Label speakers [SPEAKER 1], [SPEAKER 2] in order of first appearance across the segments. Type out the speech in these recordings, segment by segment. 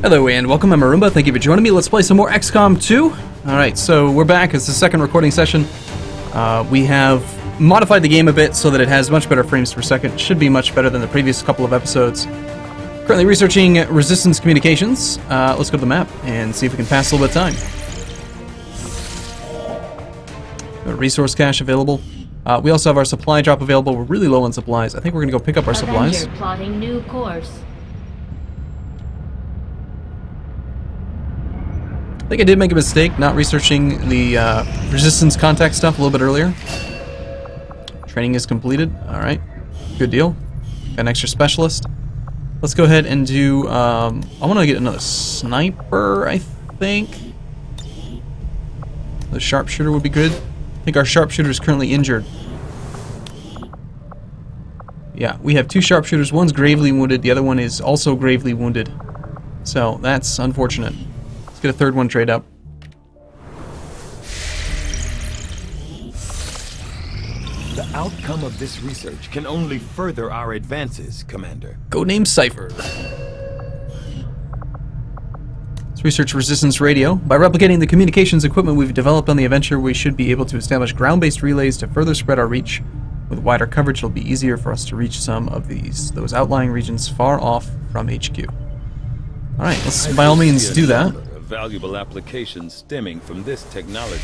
[SPEAKER 1] Hello and welcome, I'm Arumba. Thank you for joining me. Let's play some more XCOM 2. Alright, so we're back. It's the second recording session. We have modified the game a bit so that it has much better frames per second. Should be much better than the previous couple of episodes. Currently researching resistance communications. Let's go to the map and see if we can pass a little bit of time. A resource cache available. We also have our supply drop available. We're really low on supplies. I think we're going to go pick up our supplies.
[SPEAKER 2] Plotting new course.
[SPEAKER 1] I think I did make a mistake not researching the resistance contact stuff a little bit earlier. Training is completed. Alright. Good deal. Got an extra specialist. Let's go ahead and do... I want to get another sniper, I think. The sharpshooter would be good. I think our sharpshooter is currently injured. Yeah, we have two sharpshooters. One's gravely wounded. The other one is also gravely wounded. So, that's unfortunate. Get a third one trade up.
[SPEAKER 3] The outcome of this research can only further our advances, Commander.
[SPEAKER 1] Codename Cypher. Let's research resistance radio. By replicating the communications equipment we've developed on the Adventure, we should be able to establish ground-based relays to further spread our reach. With wider coverage, it'll be easier for us to reach some of those outlying regions far off from HQ. Alright, let's by all means do that.
[SPEAKER 4] Valuable applications stemming from this technology.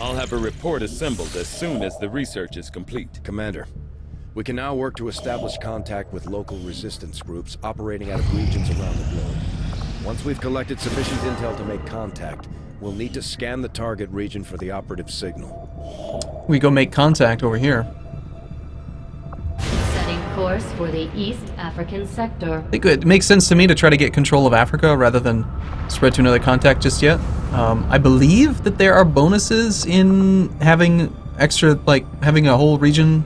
[SPEAKER 4] I'll have a report assembled as soon as the research is complete.
[SPEAKER 5] Commander, we can now work to establish contact with local resistance groups operating out of regions around the globe. Once we've collected sufficient intel to make contact, we'll need to scan the target region for the operative signal.
[SPEAKER 1] We go make contact over here.
[SPEAKER 2] Setting course for the East African sector.
[SPEAKER 1] I think it makes sense to me to try to get control of Africa rather than spread to another contact just yet. I believe that there are bonuses in having extra, like, having a whole region.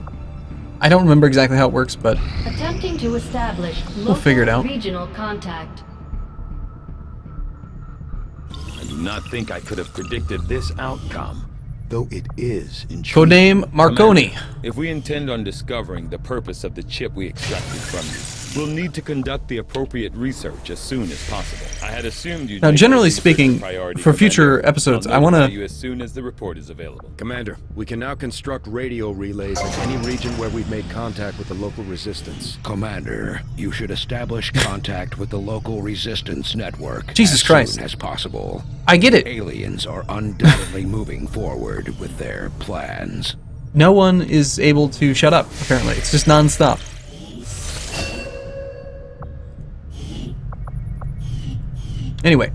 [SPEAKER 1] I don't remember exactly how it works, but
[SPEAKER 2] Attempting to establish
[SPEAKER 1] we'll figure it out.
[SPEAKER 2] regional contact.
[SPEAKER 3] I do not think I could have predicted this outcome, though it is intriguing.
[SPEAKER 1] Codename Marconi.
[SPEAKER 4] Commander, if we intend on discovering the purpose of the chip we extracted from you, we'll need to conduct the appropriate research as soon as possible. I had assumed you'd
[SPEAKER 1] Now,
[SPEAKER 4] make
[SPEAKER 1] generally
[SPEAKER 4] this research a
[SPEAKER 1] speaking,
[SPEAKER 4] priority,
[SPEAKER 1] for future
[SPEAKER 4] Commander.
[SPEAKER 1] episodes,
[SPEAKER 4] I'll
[SPEAKER 1] I want
[SPEAKER 4] notify
[SPEAKER 1] to...
[SPEAKER 4] you as soon as the report is available.
[SPEAKER 5] Commander, we can now construct radio relays in any region where we've made contact with the local resistance.
[SPEAKER 6] Commander, you should establish contact with the local resistance network
[SPEAKER 1] Jesus
[SPEAKER 6] as
[SPEAKER 1] Christ.
[SPEAKER 6] soon as possible.
[SPEAKER 1] I get it.
[SPEAKER 6] Aliens are undoubtedly moving forward with their plans.
[SPEAKER 1] No one is able to shut up, apparently. It's just non-stop. Anyway,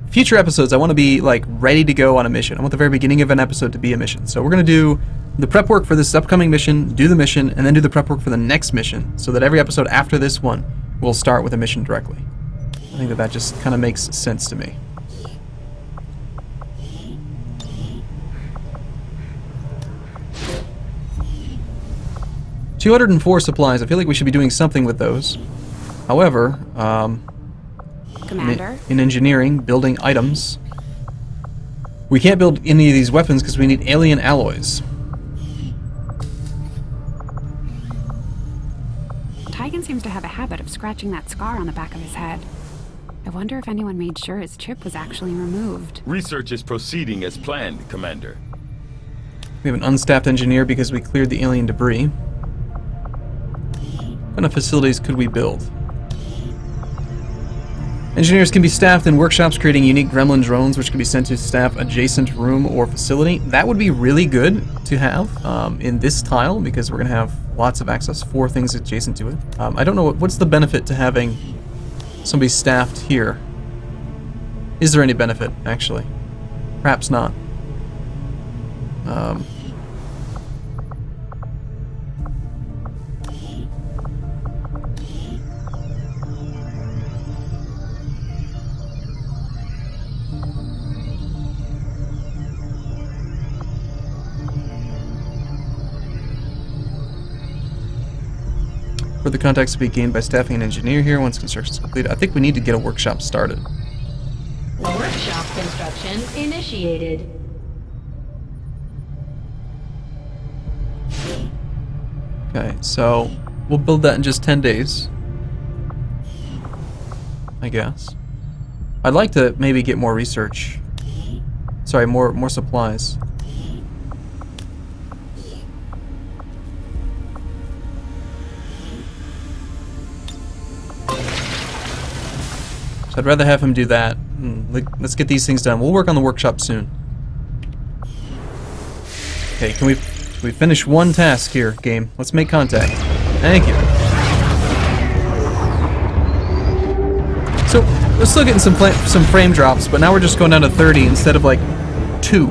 [SPEAKER 1] future episodes, I want to be, like, ready to go on a mission. I want the very beginning of an episode to be a mission. So we're going to do the prep work for this upcoming mission, do the mission, and then do the prep work for the next mission, so that every episode after this one will start with a mission directly. I think that just kind of makes sense to me. $204 supplies. I feel like we should be doing something with those. However,
[SPEAKER 7] Commander?
[SPEAKER 1] in engineering, building items, we can't build any of these weapons because we need alien alloys.
[SPEAKER 7] Tigan seems to have a habit of scratching that scar on the back of his head. I wonder if anyone made sure his chip was actually removed.
[SPEAKER 4] Research is proceeding as planned, Commander.
[SPEAKER 1] We have an unstaffed engineer because we cleared the alien debris. What kind of facilities could we build? Engineers can be staffed in workshops creating unique gremlin drones which can be sent to staff adjacent room or facility. That would be really good to have in this tile because we're going to have lots of access for things adjacent to it. I don't know, what's the benefit to having somebody staffed here? Is there any benefit, actually? Perhaps not. Further contacts to be gained by staffing an engineer here once construction is complete. I think we need to get a workshop started.
[SPEAKER 2] Workshop construction initiated.
[SPEAKER 1] Okay, so we'll build that in just 10 days. I guess. I'd like to maybe get more research. Sorry, more supplies. So I'd rather have him do that. Let's get these things done. We'll work on the workshop soon. Okay, can we finish one task here, game? Let's make contact. Thank you. So we're still getting some frame drops, but now we're just going down to 30 instead of like 2.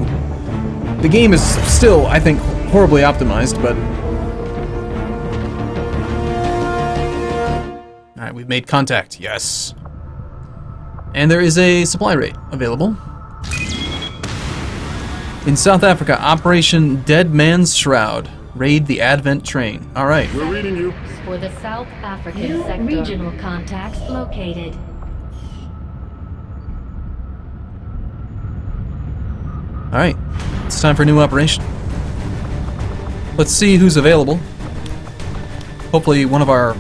[SPEAKER 1] The game is still, I think, horribly optimized, but all right, we've made contact. Yes. And there is a supply rate available. In South Africa, Operation Dead Man's Shroud. Raid the Advent train. All right.
[SPEAKER 3] We're reading you.
[SPEAKER 2] For the South African sector. Regional contacts located.
[SPEAKER 1] All right. It's time for a new operation. Let's see who's available. Hopefully one of our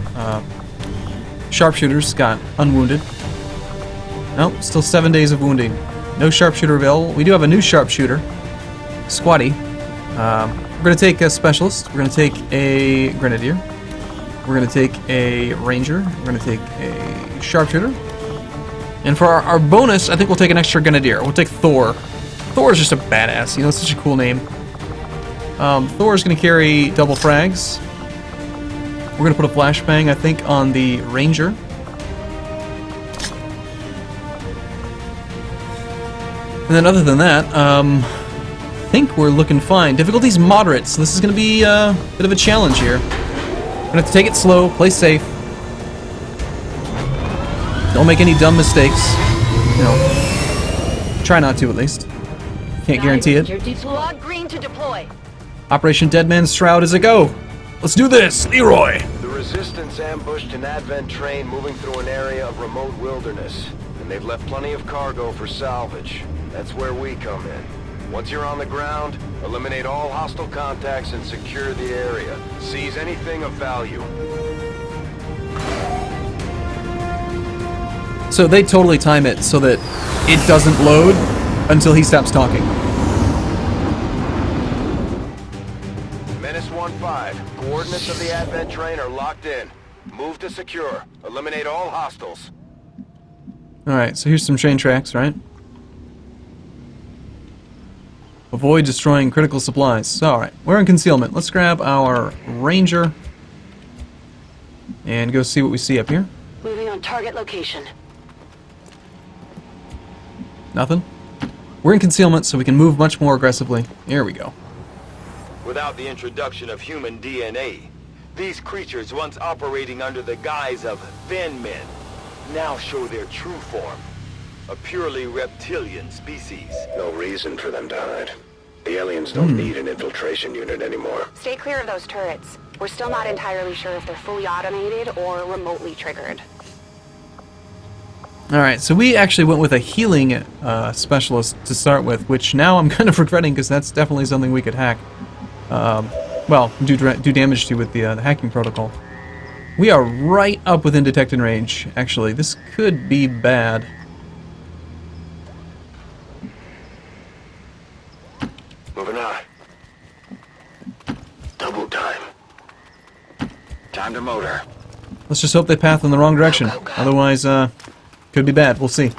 [SPEAKER 1] sharpshooters got unwounded. Nope, still 7 days of wounding. No sharpshooter available. We do have a new sharpshooter. Squatty. We're going to take a specialist. We're going to take a grenadier. We're going to take a ranger. We're going to take a sharpshooter. And for our bonus, I think we'll take an extra grenadier. We'll take Thor. Thor is just a badass. You know, it's such a cool name. Thor is going to carry double frags. We're going to put a flashbang, I think, on the ranger. And then other than that, I think we're looking fine. Difficulty's moderate, so this is going to be a bit of a challenge here. We're going to have to take it slow, play safe. Don't make any dumb mistakes. You know, try not to at least. Can't guarantee it.
[SPEAKER 2] Squad green to deploy.
[SPEAKER 1] Operation Dead Man's Shroud is a go. Let's do this, Leroy.
[SPEAKER 5] The Resistance ambushed an Advent train moving through an area of remote wilderness, and they've left plenty of cargo for salvage. That's where we come in. Once you're on the ground, eliminate all hostile contacts and secure the area. Seize anything of value.
[SPEAKER 1] So they totally time it so that it doesn't load until he stops talking.
[SPEAKER 5] Menace 1-5. Coordinates of the Advent train are locked in. Move to secure. Eliminate all hostiles.
[SPEAKER 1] Alright, so here's some train tracks, right? Avoid destroying critical supplies. So, alright, we're in concealment. Let's grab our ranger and go see what we see up here.
[SPEAKER 2] Moving on target location.
[SPEAKER 1] Nothing? We're in concealment, so we can move much more aggressively. Here we go.
[SPEAKER 3] Without the introduction of human DNA, these creatures once operating under the guise of thin men now show their true form. A purely reptilian species.
[SPEAKER 5] No reason for them to hide. The aliens don't need an infiltration unit anymore.
[SPEAKER 8] Stay clear of those turrets. We're still not entirely sure if they're fully automated or remotely triggered.
[SPEAKER 1] Alright, so we actually went with a healing specialist to start with, which now I'm kind of regretting because that's definitely something we could hack. Well, do damage to with the hacking protocol. We are right up within detected range, actually. This could be bad.
[SPEAKER 5] Moving on. Double time. Time to motor.
[SPEAKER 1] Let's just hope they path in the wrong direction. Otherwise, could be bad. We'll see.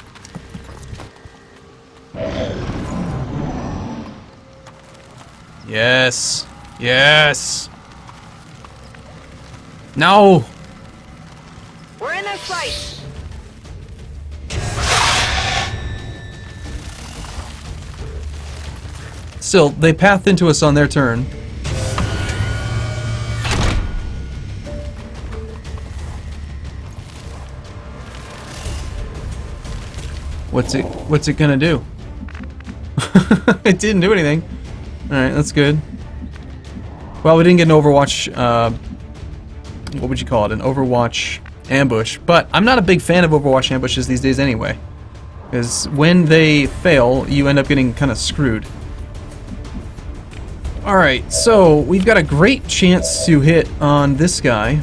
[SPEAKER 1] Yes. Yes. No.
[SPEAKER 8] We're in this fight!
[SPEAKER 1] Still, they pathed into us on their turn. What's it gonna do? It didn't do anything. Alright, that's good. Well, we didn't get an Overwatch, what would you call it? An Overwatch ambush. But I'm not a big fan of Overwatch ambushes these days anyway. Because when they fail, you end up getting kind of screwed. Alright, so we've got a great chance to hit on this guy.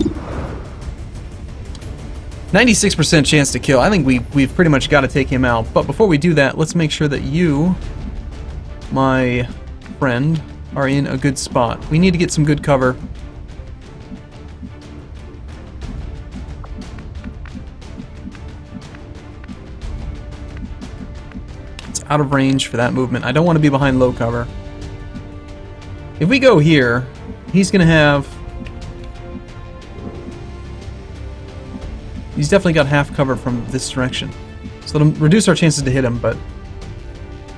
[SPEAKER 1] 96% chance to kill. I think we've pretty much got to take him out. But before we do that, let's make sure that you, my friend, are in a good spot. We need to get some good cover. It's out of range for that movement. I don't want to be behind low cover. If we go here, he's going to have... He's definitely got half cover from this direction. So it'll reduce our chances to hit him, but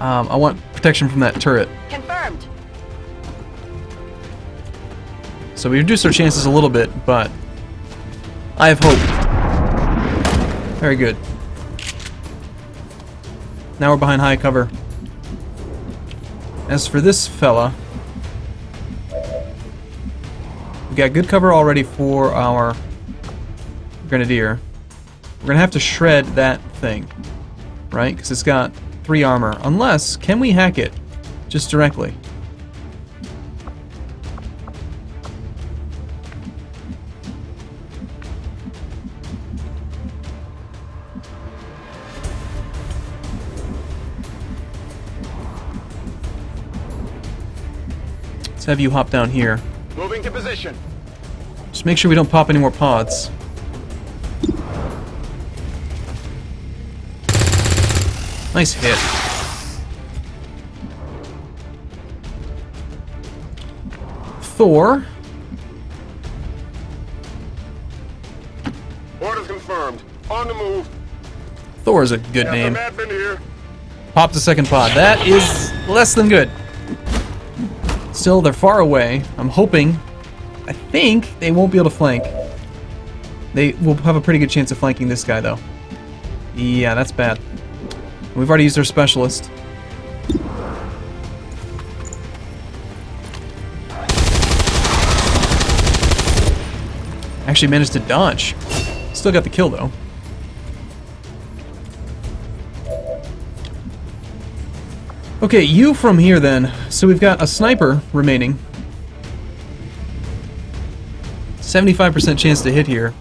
[SPEAKER 1] I want protection from that turret.
[SPEAKER 8] Confirmed.
[SPEAKER 1] So we reduce our chances a little bit, but I have hope. Very good. Now we're behind high cover. As for this fella, we got good cover already for our Grenadier. We're gonna have to shred that thing, right? Because it's got 3 armor. Unless, can we hack it just directly? Let's have you hop down here.
[SPEAKER 3] Moving to position.
[SPEAKER 1] Just make sure we don't pop any more pods. Nice hit. Thor.
[SPEAKER 3] Orders confirmed. On the move.
[SPEAKER 1] Thor is a good name.
[SPEAKER 3] Admin here.
[SPEAKER 1] Pop the second pod. That is less than good. Still, they're far away. I'm hoping... I think they won't be able to flank. They will have a pretty good chance of flanking this guy, though. Yeah, that's bad. We've already used our specialist. Actually managed to dodge. Still got the kill, though. Okay, you from here, then. So we've got a sniper remaining. 75% chance to hit here.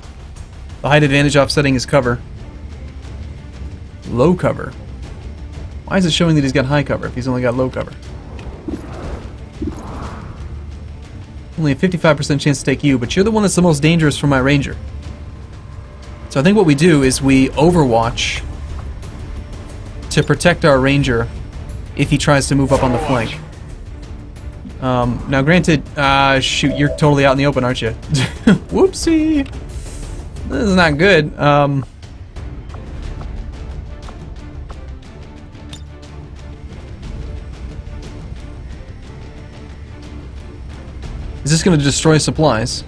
[SPEAKER 1] The height advantage offsetting his cover. Low cover. Why is it showing that he's got high cover if he's only got low cover? Only a 55% chance to take you, but you're the one that's the most dangerous for my ranger. So I think what we do is we overwatch to protect our ranger if he tries to move up on the flank. Now granted, shoot, you're totally out in the open, aren't you? Whoopsie! This is not good. Is this going to destroy supplies?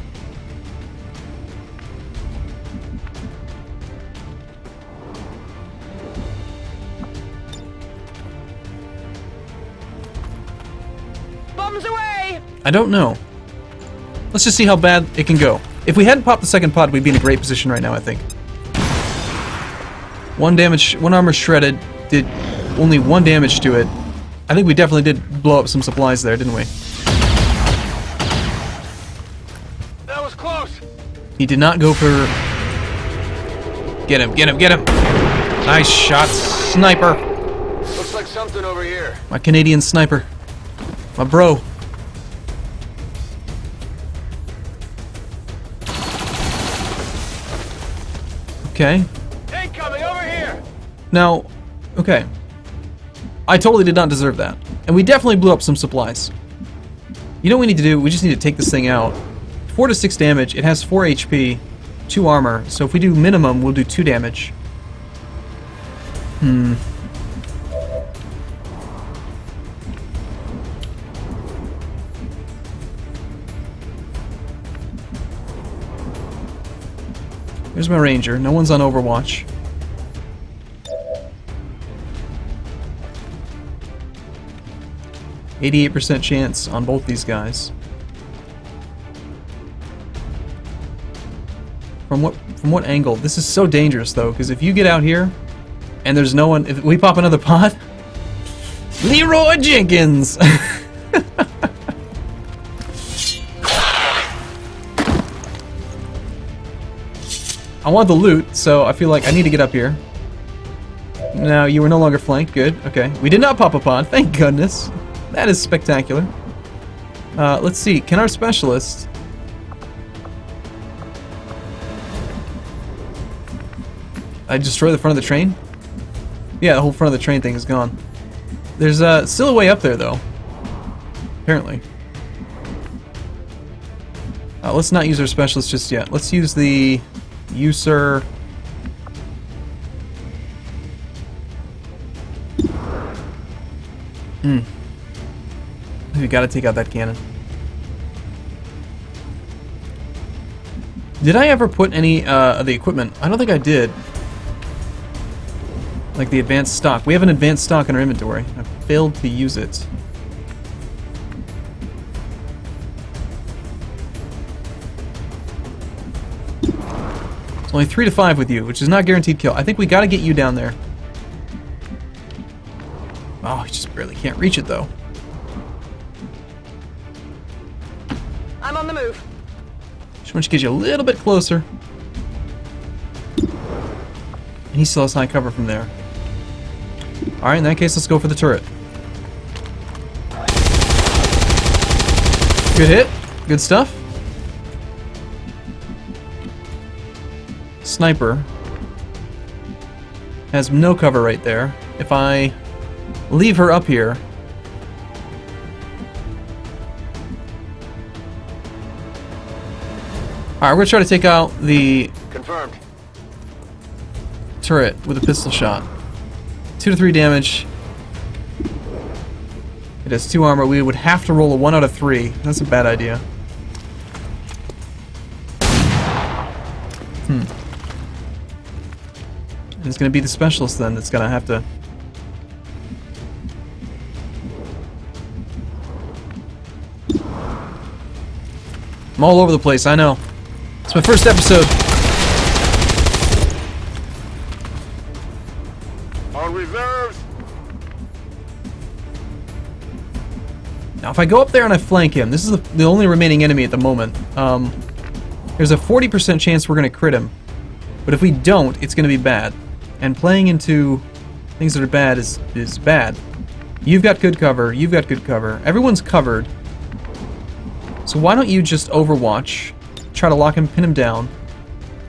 [SPEAKER 8] Bombs away!
[SPEAKER 1] I don't know. Let's just see how bad it can go. If we hadn't popped the second pod, we'd be in a great position right now, I think. 1 damage, 1 armor shredded, did only 1 damage to it. I think we definitely did blow up some supplies there, didn't we?
[SPEAKER 3] That was close.
[SPEAKER 1] He did not go for... Get him, get him, get him! Nice shot, sniper!
[SPEAKER 3] Looks like something over here.
[SPEAKER 1] My Canadian sniper. My bro. Okay.
[SPEAKER 3] Incoming over here.
[SPEAKER 1] Now, okay. I totally did not deserve that. And we definitely blew up some supplies. You know what we need to do? We just need to take this thing out. 4 to 6 damage. It has 4 HP, 2 armor. So if we do minimum, we'll do 2 damage. There's my ranger. No one's on Overwatch. %88 chance on both these guys. From what angle? This is so dangerous though, because if you get out here and there's no one, if we pop another pod, Leroy Jenkins. I want the loot, so I feel like I need to get up here. Now, you were no longer flanked. Good. Okay. We did not pop a pod. Thank goodness. That is spectacular. Let's see. Can our specialist... I destroy the front of the train? Yeah, the whole front of the train thing is gone. There's still a way up there, though. Apparently. Let's not use our specialist just yet. Let's use the user... We gotta take out that cannon. Did I ever put any of the equipment? I don't think I did. Like the advanced stock. We have an advanced stock in our inventory. I failed to use it. It's only 3 to 5 with you, which is not guaranteed kill. I think we gotta get you down there. Oh, he just barely can't reach it though.
[SPEAKER 8] I'm on the move.
[SPEAKER 1] Just want to get you a little bit closer. And he still has high cover from there. Alright, in that case, let's go for the turret. Good hit. Good stuff. Sniper has no cover right there. If I leave her up here... Alright, we're going to try to take out the
[SPEAKER 3] Confirmed.
[SPEAKER 1] turret with a pistol shot. 2 to 3 damage. It has 2 armor. We would have to roll a 1 out of 3. That's a bad idea. And it's going to be the specialist then that's going to have to... I'm all over the place, I know. It's my first episode.
[SPEAKER 3] On reserves.
[SPEAKER 1] Now, if I go up there and I flank him, this is the only remaining enemy at the moment. There's a 40% chance we're going to crit him. But if we don't, it's going to be bad. And playing into things that are bad is bad. You've got good cover. You've got good cover. Everyone's covered. So why don't you just overwatch, try to lock him, pin him down.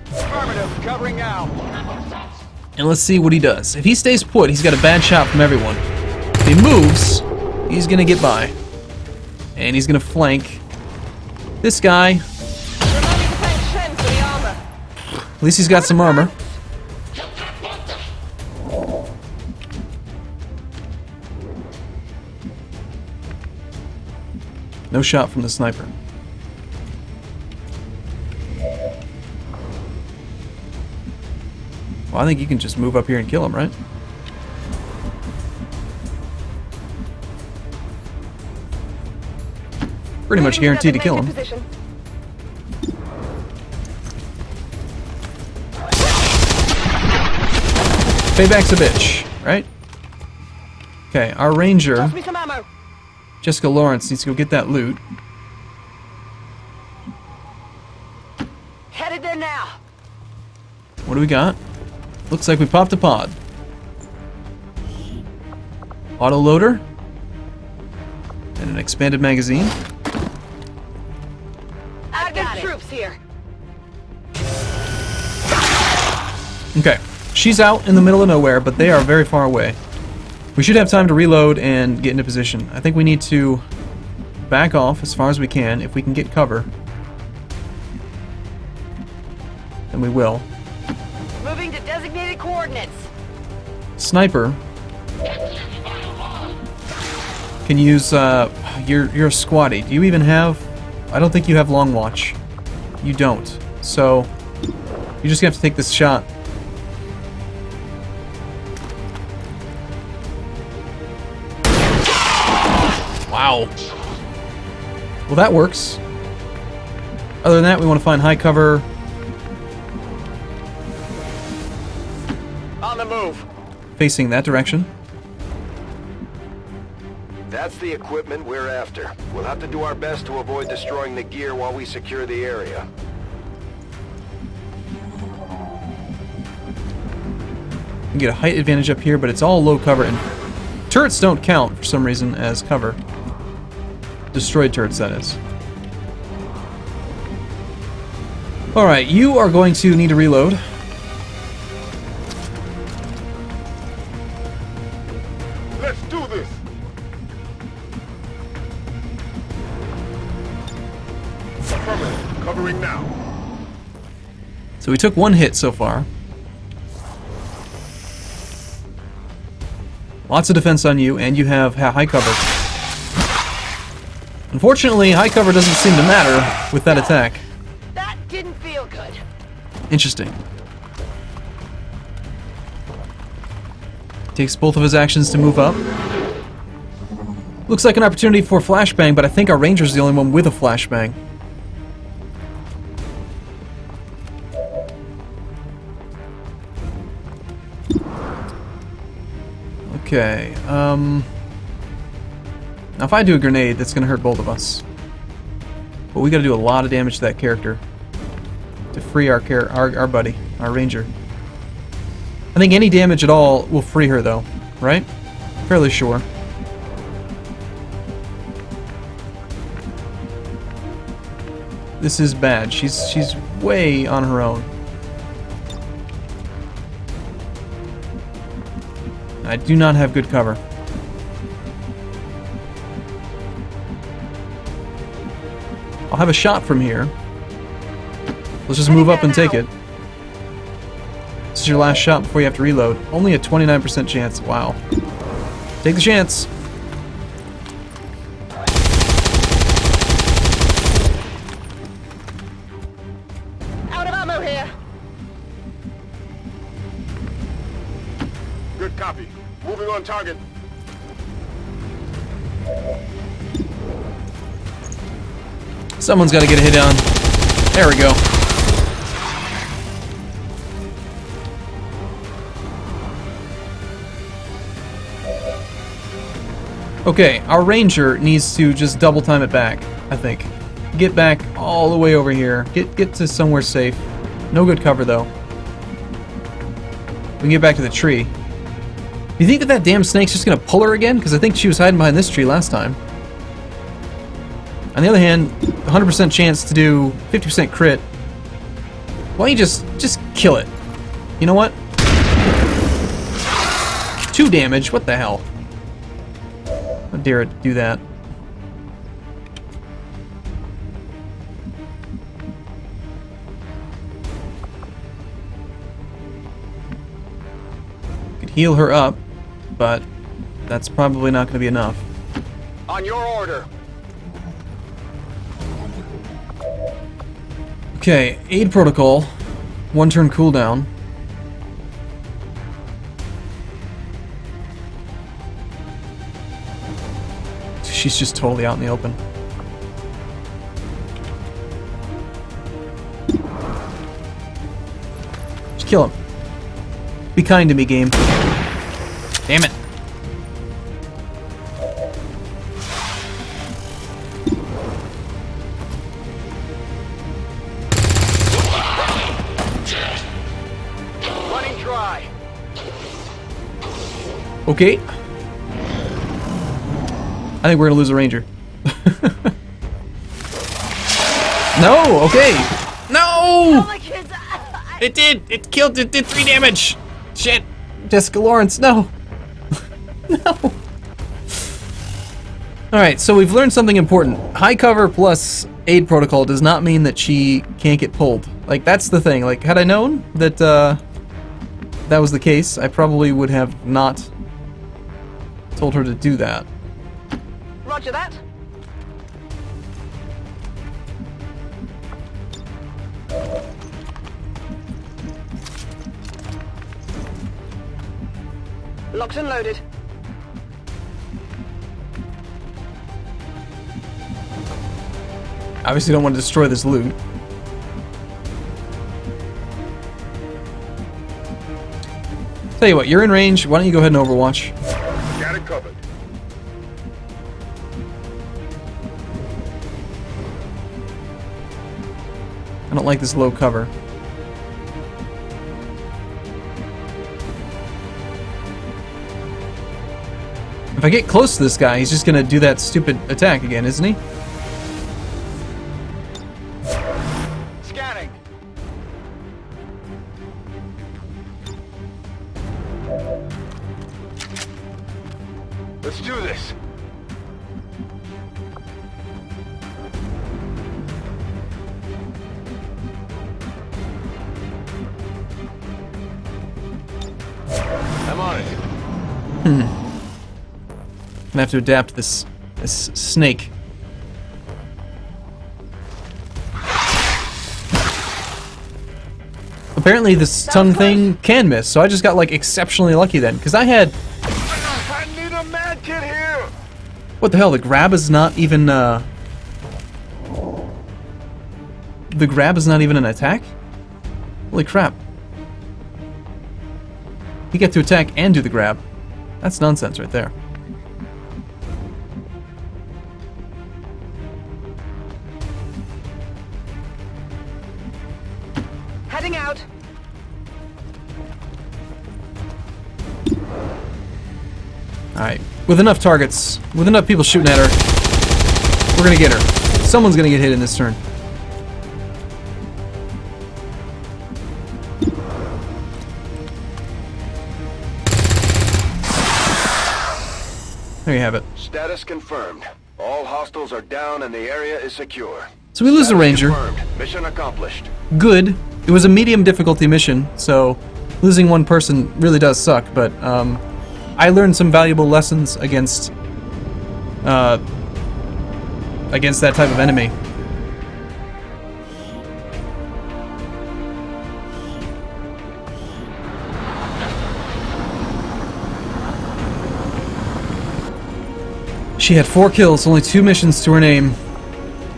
[SPEAKER 3] Affirmative, covering now.
[SPEAKER 1] And let's see what he does. If he stays put, he's got a bad shot from everyone. If he moves, he's going to get by. And he's going to flank this guy. At least he's got some armor. No shot from the sniper. Well, I think you can just move up here and kill him, right? Pretty much guaranteed to kill him. Payback's a bitch, right? Okay, our ranger, Jessica Lawrence, needs to go get that loot.
[SPEAKER 8] Headed there now.
[SPEAKER 1] What do we got? Looks like we popped a pod. Auto loader. And an expanded magazine.
[SPEAKER 8] Active troops here.
[SPEAKER 1] Okay, she's out in the middle of nowhere, but they are very far away. We should have time to reload and get into position. I think we need to back off as far as we can. If we can get cover, then we will.
[SPEAKER 8] Moving to designated coordinates.
[SPEAKER 1] Sniper can use, you're a squatty. Do you even have... I don't think you have long watch. You don't. So, you just have to take this shot. Wow. Well, that works. Other than that, we want to find high cover.
[SPEAKER 3] On the move.
[SPEAKER 1] Facing that direction.
[SPEAKER 3] That's the equipment we're after. We'll have to do our best to avoid destroying the gear while we secure the area.
[SPEAKER 1] You get a height advantage up here, but it's all low cover, and turrets don't count for some reason as cover. Destroyed turrets, that is. Alright, you are going to need to reload.
[SPEAKER 3] Let's do this! Affirmative. Covering now.
[SPEAKER 1] So we took one hit so far. Lots of defense on you, and you have high cover. Unfortunately, high cover doesn't seem to matter with that attack.
[SPEAKER 9] That didn't feel good.
[SPEAKER 1] Interesting. Takes both of his actions to move up. Looks like an opportunity for flashbang, but I think our ranger's the only one with a flashbang. Okay, now if I do a grenade, that's gonna hurt both of us. But we gotta do a lot of damage to that character to free our buddy, our ranger. I think any damage at all will free her though, right? Fairly sure. This is bad. She's way on her own. I do not have good cover. I'll have a shot from here. Let's just move up and take it. This is your last shot before you have to reload. Only a 29% chance. Wow. Take the chance.
[SPEAKER 9] Out of ammo here.
[SPEAKER 3] Good copy. Moving on target.
[SPEAKER 1] Someone's got to get a hit on. There we go. Okay, our ranger needs to just double time it back, I think. Get back all the way over here. Get to somewhere safe. No good cover though. We can get back to the tree. Do you think that damn snake's just gonna pull her again? Because I think she was hiding behind this tree last time. On the other hand, 100% chance to do 50% crit. Why don't you just kill it? You know what? 2 damage, what the hell? How dare it do that? Could heal her up, but that's probably not going to be enough.
[SPEAKER 3] On your order.
[SPEAKER 1] Okay, aid protocol. 1 turn cooldown. She's just totally out in the open. Just kill him. Be kind to me, game. Damn it.
[SPEAKER 3] Running dry.
[SPEAKER 1] Okay. I think we're gonna lose a ranger. No, okay. No!
[SPEAKER 9] My kids.
[SPEAKER 1] It did! It killed, it did 3 damage! Shit! Jessica Lawrence, no! No! Alright, so we've learned something important. High cover plus aid protocol does not mean that she can't get pulled. Like, that's the thing. Like, had I known that, that was the case, I probably would have not told her to do that.
[SPEAKER 9] Roger that. Locked and loaded.
[SPEAKER 1] Obviously don't want to destroy this loot. Tell you what, you're in range. Why don't you go ahead and overwatch?
[SPEAKER 3] Got it covered.
[SPEAKER 1] I don't like this low cover. If I get close to this guy, he's just gonna do that stupid attack again, isn't he?
[SPEAKER 3] Scanning. Let's do this. I'm on it.
[SPEAKER 1] Gonna have to adapt this snake. Apparently this tongue thing can miss, so I just got like exceptionally lucky then, because I had...
[SPEAKER 3] I need a med kit here.
[SPEAKER 1] What the hell, the grab is not even, The grab is not even an attack? Holy crap. You get to attack and do the grab. That's nonsense right there.
[SPEAKER 9] Heading out.
[SPEAKER 1] Alright, with enough targets, with enough people shooting at her, we're gonna get her. Someone's gonna get hit in this turn. There you have it.
[SPEAKER 3] Status confirmed. All hostiles are down and the area is secure.
[SPEAKER 1] So we lose a ranger.
[SPEAKER 3] Confirmed. Mission accomplished.
[SPEAKER 1] Good. It was a medium difficulty mission, so losing one person really does suck, but I learned some valuable lessons against that type of enemy. She had 4 kills, only 2 missions to her name.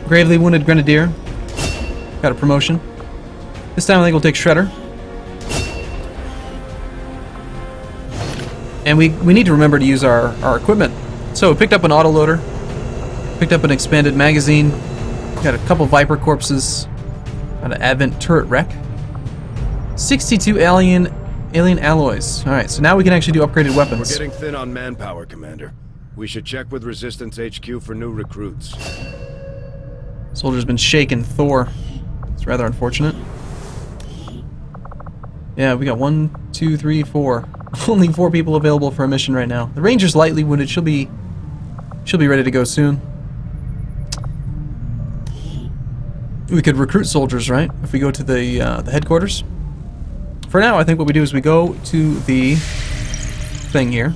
[SPEAKER 1] Gravely Wounded Grenadier. Got a promotion. This time I think we'll take Shredder. And we need to remember to use our equipment. So we picked up an autoloader. Picked up an expanded magazine. Got a couple Viper corpses. Got an Advent turret wreck. 62 alien alloys. Alright, so now we can actually do upgraded weapons.
[SPEAKER 5] We're getting thin on manpower, Commander. We should check with Resistance HQ for new recruits.
[SPEAKER 1] Soldier's been shaken, Thor. It's rather unfortunate. Yeah, we got 1, 2, 3, 4. Only 4 people available for a mission right now. The Ranger's lightly wounded. She'll be ready to go soon. We could recruit soldiers, right? If we go to the headquarters. For now, I think what we do is we go to the thing here.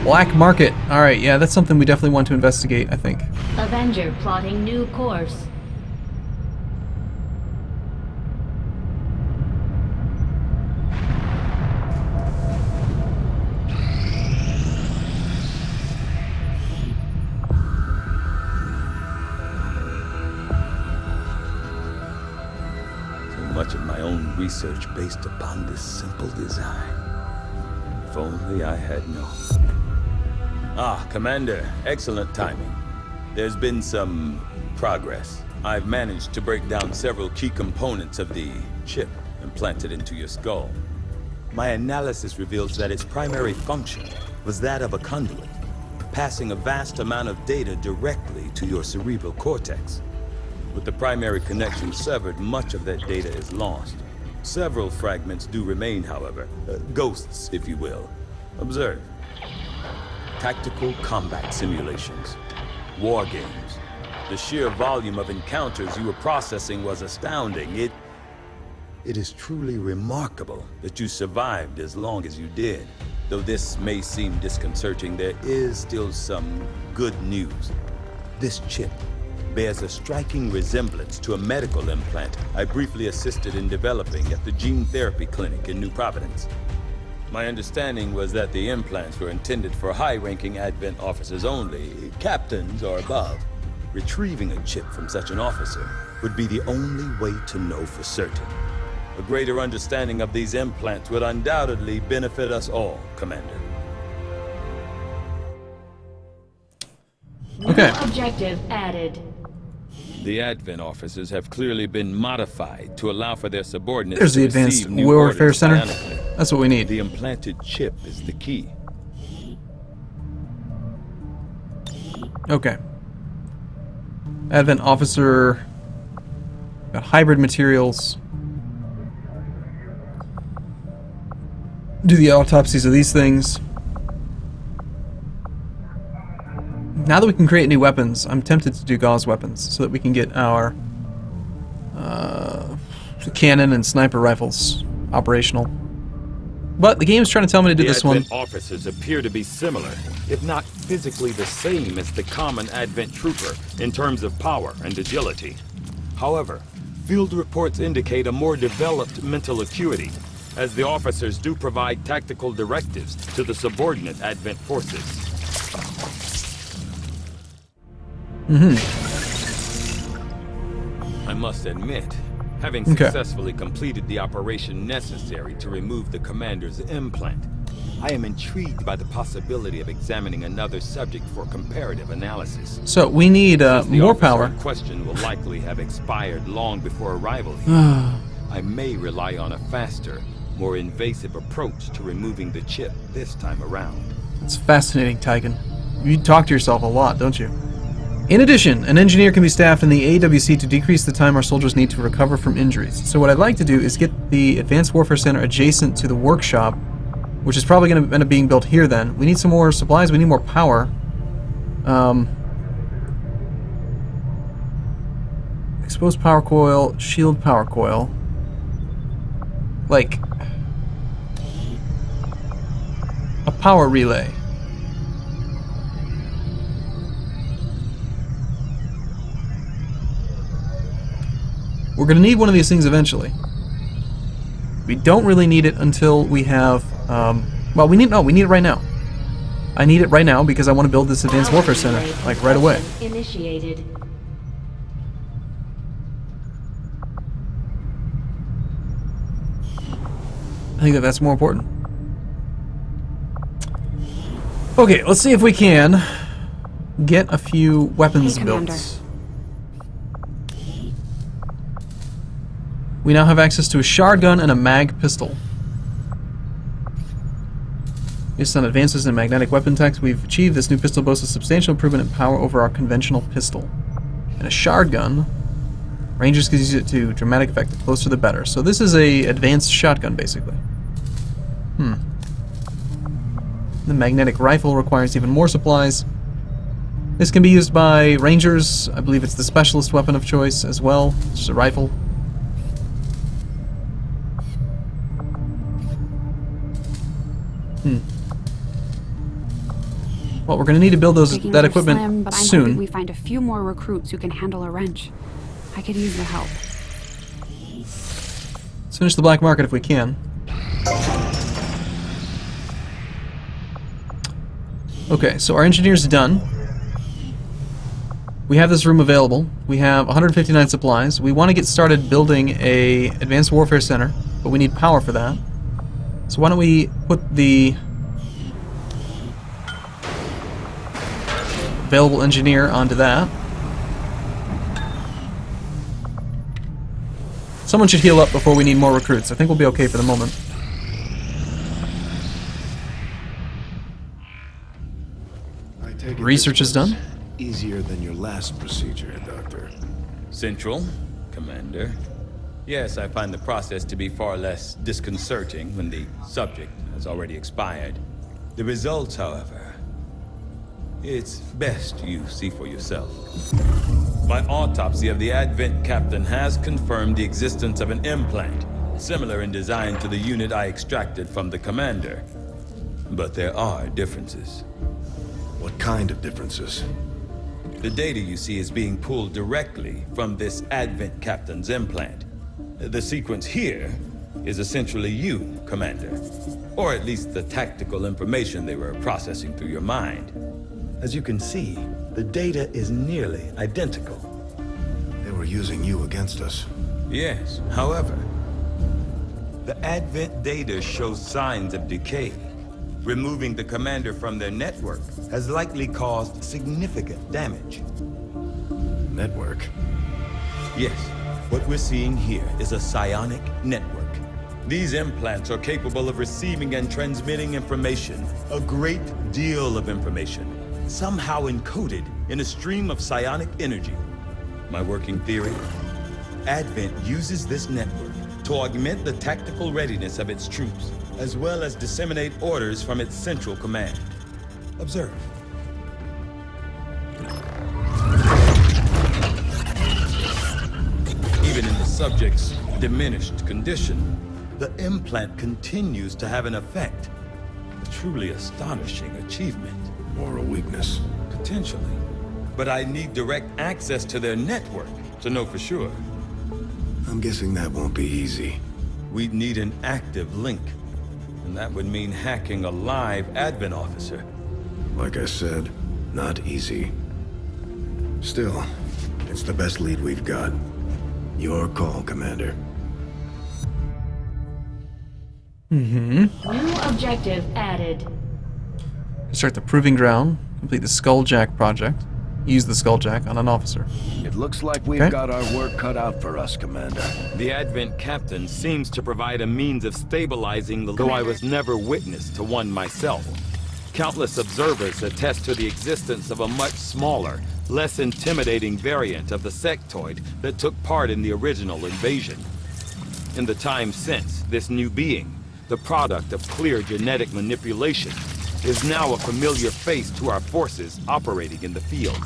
[SPEAKER 1] Black Market. Alright, yeah, that's something we definitely want to investigate, I think.
[SPEAKER 2] Avenger plotting new course.
[SPEAKER 4] So much of my own research based upon this simple design. If only I had known. Ah, Commander, excellent timing. There's been some progress. I've managed to break down several key components of the chip implanted into your skull. My analysis reveals that its primary function was that of a conduit, passing a vast amount of data directly to your cerebral cortex. With the primary connection severed, much of that data is lost. Several fragments do remain, however. Ghosts, if you will. Observe. Tactical combat simulations. War games. The sheer volume of encounters you were processing was astounding. It is truly remarkable that you survived as long as you did. Though this may seem disconcerting, there is still some good news. This chip bears a striking resemblance to a medical implant I briefly assisted in developing at the gene therapy clinic in New Providence. My understanding was that the implants were intended for high-ranking Advent officers only, captains or above. Retrieving a chip from such an officer would be the only way to know for certain. A greater understanding of these implants would undoubtedly benefit us all, Commander.
[SPEAKER 1] Okay.
[SPEAKER 2] New objective added.
[SPEAKER 4] The Advent officers have clearly been modified to allow for their subordinates
[SPEAKER 1] There's
[SPEAKER 4] to
[SPEAKER 1] the Advanced
[SPEAKER 4] receive new
[SPEAKER 1] Warfare
[SPEAKER 4] orders
[SPEAKER 1] Center.
[SPEAKER 4] bionically.
[SPEAKER 1] That's what we need.
[SPEAKER 4] The implanted chip is the key.
[SPEAKER 1] Okay. Advent officer. Got hybrid materials. Do the autopsies of these things. Now that we can create new weapons, I'm tempted to do gauze weapons so that we can get our cannon and sniper rifles operational. But the game's trying to tell me to do this one.
[SPEAKER 3] The Advent officers appear to be similar, if not physically the same as the common Advent trooper in terms of power and agility. However, field reports indicate a more developed mental acuity, as the officers do provide tactical directives to the subordinate Advent forces. I must admit, having successfully completed the operation necessary to remove the commander's implant, I am intrigued by the possibility of examining another subject for comparative analysis.
[SPEAKER 1] So we need more power.
[SPEAKER 3] The question will likely have expired long before arrival here. I may rely on a faster, more invasive approach to removing the chip this time around.
[SPEAKER 1] It's fascinating, Tygan. You talk to yourself a lot, don't you? In addition, an engineer can be staffed in the AWC to decrease the time our soldiers need to recover from injuries. So what I'd like to do is get the Advanced Warfare Center adjacent to the workshop, which is probably going to end up being built here then. We need some more supplies, we need more power. Exposed power coil, shield power coil. Like a power relay. We're going to need one of these things eventually. We don't really need it until we have, well, we need it right now. I need it right now because I want to build this Advanced Warfare Center, like, right away.
[SPEAKER 2] Initiated.
[SPEAKER 1] I think that's more important. Okay, let's see if we can get a few weapons built. We now have access to a shard gun and a mag pistol. Based on advances in magnetic weapon tech we've achieved, this new pistol boasts a substantial improvement in power over our conventional pistol. And a shard gun, Rangers can use it to dramatic effect. The closer the better. So this is a advanced shotgun, basically. The magnetic rifle requires even more supplies. This can be used by Rangers. I believe it's the specialist weapon of choice as well. It's just a rifle. Well, we're going to need to build that equipment
[SPEAKER 7] slim, but I'm
[SPEAKER 1] soon.
[SPEAKER 7] hoping we find a few more recruits who can handle a wrench. I could use the help.
[SPEAKER 1] Let's finish the black market if we can. Okay, so our engineer's done. We have this room available. We have 159 supplies. We want to get started building a Advanced Warfare Center, but we need power for that. So why don't we put the available engineer onto that. Someone should heal up before we need more recruits. I think we'll be okay for the moment.
[SPEAKER 5] I take it
[SPEAKER 1] Research
[SPEAKER 5] this
[SPEAKER 1] is done.
[SPEAKER 5] was easier than your last procedure, Doctor.
[SPEAKER 4] Central, Commander. Yes, I find the process to be far less disconcerting when the subject has already expired. The results, however, it's best you see for yourself. My autopsy of the Advent captain has confirmed the existence of an implant, similar in design to the unit I extracted from the commander. But there are differences.
[SPEAKER 5] What kind of differences?
[SPEAKER 4] The data you see is being pulled directly from this Advent captain's implant. The sequence here is essentially you, Commander. Or at least the tactical information they were processing through your mind. As you can see, the data is nearly identical.
[SPEAKER 5] They were using you against us.
[SPEAKER 4] Yes, however, the Advent data shows signs of decay. Removing the commander from their network has likely caused significant damage.
[SPEAKER 5] Network?
[SPEAKER 4] Yes, what we're seeing here is a psionic network. These implants are capable of receiving and transmitting information, a great deal of information, somehow encoded in a stream of psionic energy. My working theory? Advent uses this network to augment the tactical readiness of its troops, as well as disseminate orders from its central command. Observe. Even in the subject's diminished condition, the implant continues to have an effect. A truly astonishing achievement.
[SPEAKER 5] Or a weakness.
[SPEAKER 4] Potentially. But I need direct access to their network to know for sure.
[SPEAKER 5] I'm guessing that won't be easy.
[SPEAKER 4] We'd need an active link. And that would mean hacking a live Advent officer.
[SPEAKER 5] Like I said, not easy. Still, it's the best lead we've got. Your call, Commander.
[SPEAKER 2] New objective added.
[SPEAKER 1] Construct the Proving Ground. Complete the Skulljack project. Use the Skulljack on an officer.
[SPEAKER 6] It looks like we've got our work cut out for us, Commander.
[SPEAKER 3] The Advent captain seems to provide a means of stabilizing the... Though I was never witness to one myself. Countless observers attest to the existence of a much smaller, less intimidating variant of the sectoid that took part in the original invasion. In the time since, this new being, the product of clear genetic manipulation, is now a familiar face to our forces operating in the field.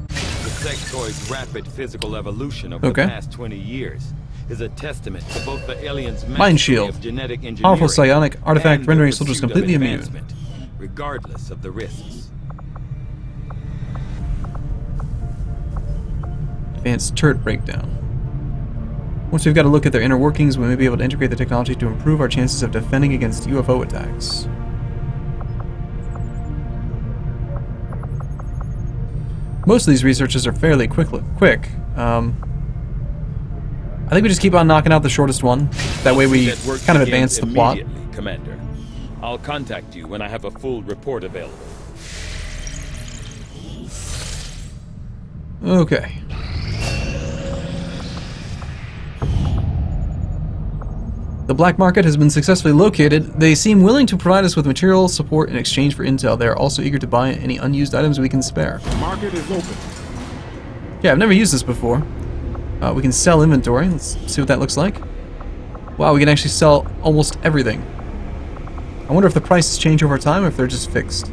[SPEAKER 3] The sectoid's rapid physical evolution over the past 20 years is a testament to both the aliens'
[SPEAKER 1] Mind shield.
[SPEAKER 3] of genetic engineering,
[SPEAKER 1] Powerful psionic artifact
[SPEAKER 3] and
[SPEAKER 1] rendering
[SPEAKER 3] the
[SPEAKER 1] soldiers
[SPEAKER 3] pursuit of
[SPEAKER 1] completely immune.
[SPEAKER 3] advancement, regardless of the risks.
[SPEAKER 1] Advanced turret breakdown. Once we've got a look at their inner workings, we may be able to integrate the technology to improve our chances of defending against UFO attacks. Most of these researches are fairly quick. I think we just keep on knocking out the shortest one. That way we kind of advance the plot.
[SPEAKER 4] Commander. I'll contact you when I have a full report available.
[SPEAKER 1] Okay. The black market has been successfully located. They seem willing to provide us with material support in exchange for intel. They are also eager to buy any unused items we can spare.
[SPEAKER 6] The market is open.
[SPEAKER 1] Yeah, I've never used this before. We can sell inventory. Let's see what that looks like. Wow, we can actually sell almost everything. I wonder if the prices change over time or if they're just fixed.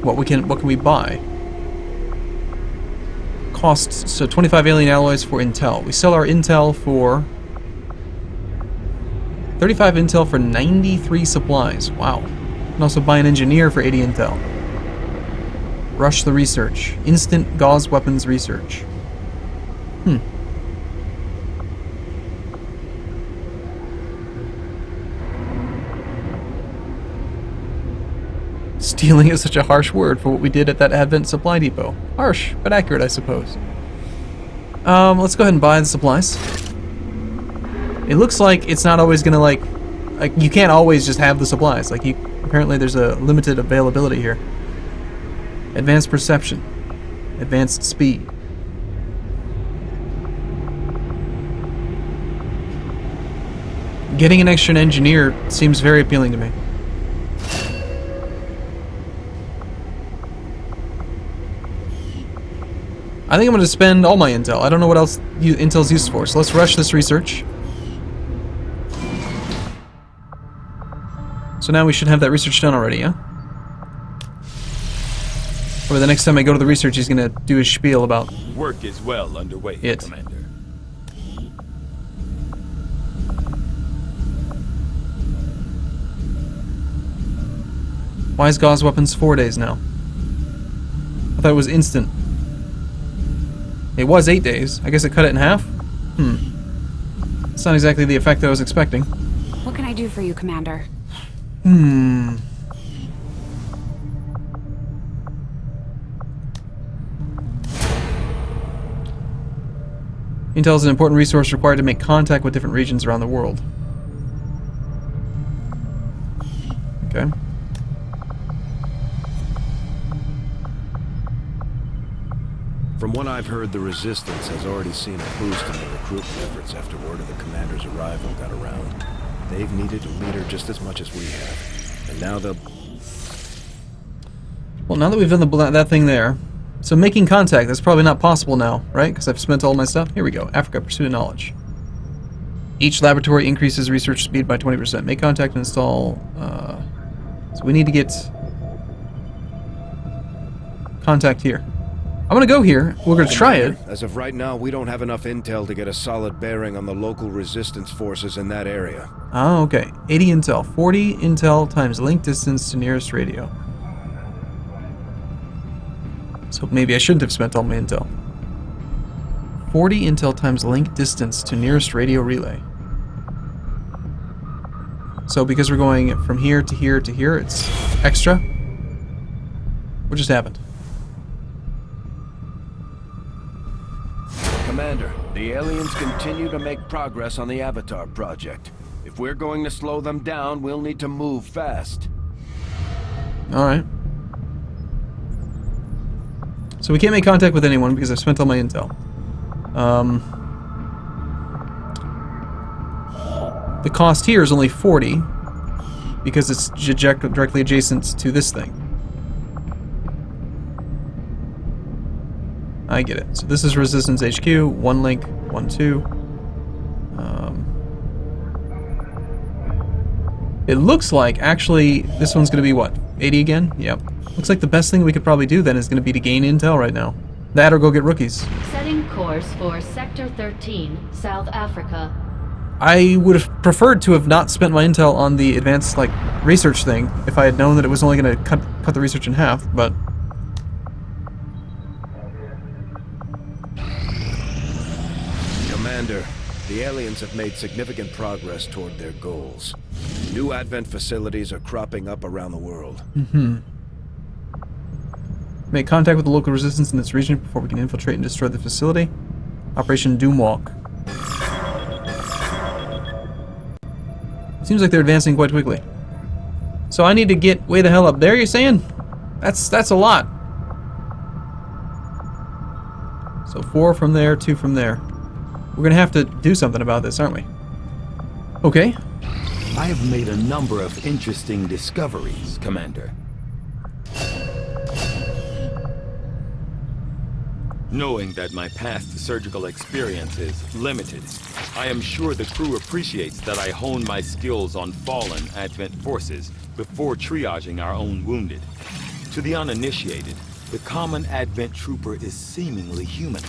[SPEAKER 1] What can we buy? Costs, so 25 alien alloys for intel. We sell our intel for 35 intel for 93 supplies. Wow. We can also buy an engineer for 80 intel. Rush the research. Instant gauze weapons research. Stealing is such a harsh word for what we did at that Advent supply depot. Harsh, but accurate, I suppose. Let's go ahead and buy the supplies. It looks like it's not always gonna like you can't always just have the supplies. Apparently there's a limited availability here. Advanced perception. Advanced speed. Getting an extra engineer seems very appealing to me. I think I'm going to spend all my intel. I don't know what else intel's used for, so let's rush this research. So now we should have that research done already, yeah? Or the next time I go to the research, he's going to do his spiel about
[SPEAKER 4] Work is well underway, Commander.
[SPEAKER 1] Why is gauze weapons 4 days now? I thought it was instant. It was 8 days. I guess it cut it in half? It's not exactly the effect that I was expecting.
[SPEAKER 7] What can I do for you, Commander?
[SPEAKER 1] Intel is an important resource required to make contact with different regions around the world. Okay.
[SPEAKER 5] From what I've heard, the Resistance has already seen a boost in their recruitment efforts after word of the Commander's arrival got around. They've needed a leader just as much as we have. And now they'll...
[SPEAKER 1] Well, now that we've done that thing there, so making contact, that's probably not possible now, right? Because I've spent all my stuff. Here we go. Africa, Pursuit of Knowledge. Each laboratory increases research speed by 20%. Make contact and install... so we need to get... contact here. I'm gonna go here. We're gonna try it.
[SPEAKER 5] As of right now, we don't have enough intel to get a solid bearing on the local resistance forces in that area.
[SPEAKER 1] Oh, okay. 80 intel. 40 intel times link distance to nearest radio. So maybe I shouldn't have spent all my intel. 40 intel times link distance to nearest radio relay. So because we're going from here to here to here, it's extra. What just happened?
[SPEAKER 5] Commander, the aliens continue to make progress on the Avatar project. If we're going to slow them down, we'll need to move fast.
[SPEAKER 1] Alright. So we can't make contact with anyone because I've spent all my intel. The cost here is only 40 because it's directly adjacent to this thing. I get it. So this is Resistance HQ, 1 link, 1, 2. It looks like, actually, this one's going to be what? 80 again? Yep. Looks like the best thing we could probably do then is going to be to gain intel right now. That or go get rookies.
[SPEAKER 2] Setting course for Sector 13, South Africa.
[SPEAKER 1] I would have preferred to have not spent my intel on the advanced, like, research thing if I had known that it was only going to cut the research in half, but...
[SPEAKER 5] Commander, the aliens have made significant progress toward their goals. New Advent facilities are cropping up around the world.
[SPEAKER 1] Make contact with the local resistance in this region before we can infiltrate and destroy the facility. Operation Doomwalk. Seems like they're advancing quite quickly. So I need to get way the hell up there, you're saying? That's a lot. So 4 from there, 2 from there. We're gonna have to do something about this, aren't we? Okay.
[SPEAKER 4] I have made a number of interesting discoveries, Commander. Knowing that my past surgical experience is limited, I am sure the crew appreciates that I hone my skills on fallen Advent forces before triaging our own wounded. To the uninitiated, the common Advent trooper is seemingly human.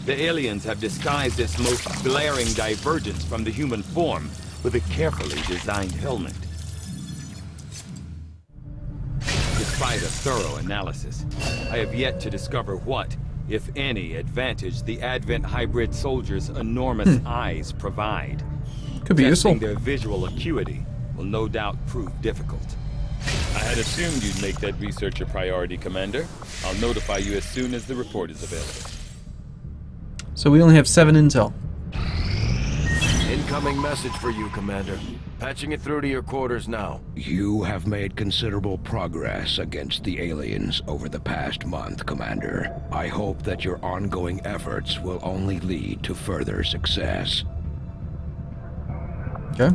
[SPEAKER 4] The aliens have disguised its most glaring divergence from the human form with a carefully designed helmet. Despite a thorough analysis, I have yet to discover what, if any, advantage the Advent hybrid soldiers' enormous eyes provide.
[SPEAKER 1] Could be useful.
[SPEAKER 4] Testing their visual acuity will no doubt prove difficult. I had assumed you'd make that research a priority, Commander. I'll notify you as soon as the report is available.
[SPEAKER 1] So we only have 7 intel.
[SPEAKER 5] Incoming message for you, Commander. Patching it through to your quarters now.
[SPEAKER 6] You have made considerable progress against the aliens over the past month, Commander. I hope that your ongoing efforts will only lead to further success.
[SPEAKER 1] Okay.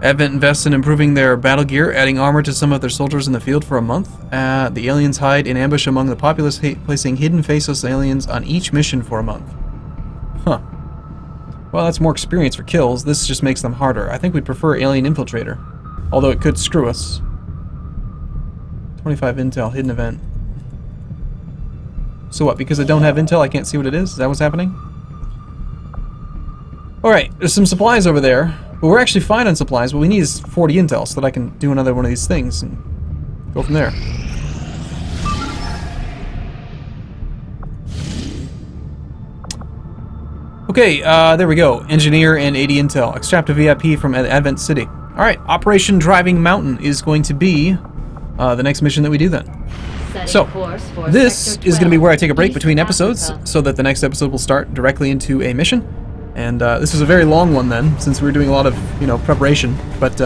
[SPEAKER 1] Advent invests in improving their battle gear, adding armor to some of their soldiers in the field for a month. The aliens hide in ambush among the populace, placing hidden faceless aliens on each mission for a month. Huh. Well, that's more experience for kills. This just makes them harder. I think we'd prefer Alien Infiltrator. Although it could screw us. 25 intel, hidden event. So what, because I don't have intel, I can't see what it is? Is that what's happening? Alright, there's some supplies over there. But we're actually fine on supplies. What we need is 40 intel so that I can do another one of these things and go from there. Okay, there we go. Engineer and 80 intel. Extract a VIP from Advent City. Alright, Operation Driving Mountain is going to be the next mission that we do then. So, this is going to be where I take a break between episodes so that the next episode will start directly into a mission. And this was a very long one then, since we were doing a lot of, preparation. But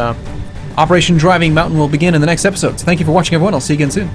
[SPEAKER 1] Operation Driving Mountain will begin in the next episode. So thank you for watching, everyone. I'll see you again soon.